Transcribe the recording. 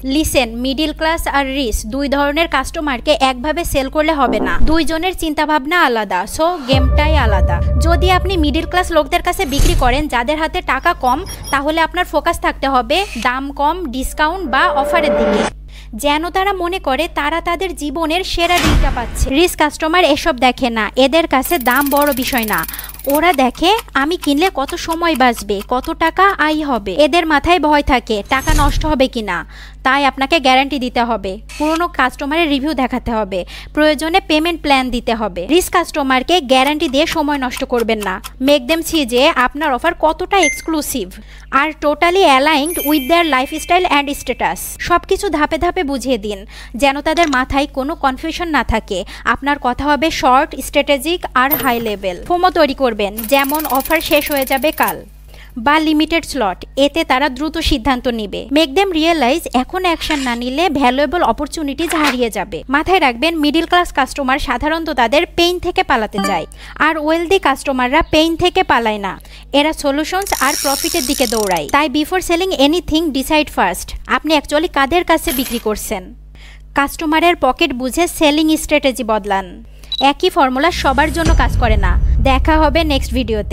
Listen, middle class আর rich দুই ধরনের কাস্টমারকে একভাবে সেল করলে হবে না। দুইজনের চিন্তাভাবনা আলাদা, সো গেমটাই আলাদা। যদি আপনি মিডিল ক্লাস লোকদের কাছে বিক্রি করেন যাদের হাতে টাকা কম, তাহলে আপনার ফোকাস থাকতে হবে দাম কম, ডিসকাউন্ট বা অফারের দিকে, যেন তারা মনে করে তারা তাদের জীবনের সেরা দিকটা পাচ্ছে। রিচ কাস্টমার এসব দেখে না, এদের কাছে দাম বড় বিষয় না, ওরা দেখে আমি কিনলে কত সময় বাঁচবে, কত টাকা আয় হবে। এদের মাথায় ভয় থাকে টাকা নষ্ট হবে কিনা, তাই আপনাকে গ্যারান্টি দিতে হবে, পুরনো কাস্টমারের রিভিউ দেখাতে হবে, প্রয়োজনে পেমেন্ট প্ল্যান দিতে হবে। রিচ কাস্টমারকে গ্যারান্টি দিয়ে সময় নষ্ট করবেন না। মেক দেম সি যে আপনার অফার কতটা এক্সক্লুসিভ আর totally aligned with their lifestyle and status. সব কিছু ধাপে ধাপে বুঝিয়ে দিন, যেন তাদের মাথায় কোনো কনফিউশন না থাকে। আপনার কথা হবে শর্ট, স্ট্র্যাটেজিক আর হাই লেভেল। ফোমো তৈরি করবেন, যেমন অফার শেষ হয়ে যাবে কাল বা লিমিটেড স্লট, এতে তারা দ্রুত সিদ্ধান্ত নেবে। মেক দেম রিয়েলাইজ এখন অ্যাকশন না নিলে ভ্যালুয়েবল অপরচুনিটিজ হারিয়ে যাবে। মাথায় রাখবেন, মিডিল ক্লাস কাস্টমার সাধারণত তাদের পেইন থেকে পালাতে চায়, আর ওয়েলদি কাস্টমাররা পেইন থেকে পালায় না, এরা সলিউশনস আর প্রফিটের দিকে দৌড়ায়। তাই before selling anything, decide first আপনি অ্যাকচুয়ালি কাদের কাছে বিক্রি করছেন। কাস্টমারের পকেট বুঝে সেলিং স্ট্র্যাটেজি বদলান। একই ফর্মুলা সবার জন্য কাজ করে না। দেখা হবে নেক্সট ভিডিওতে।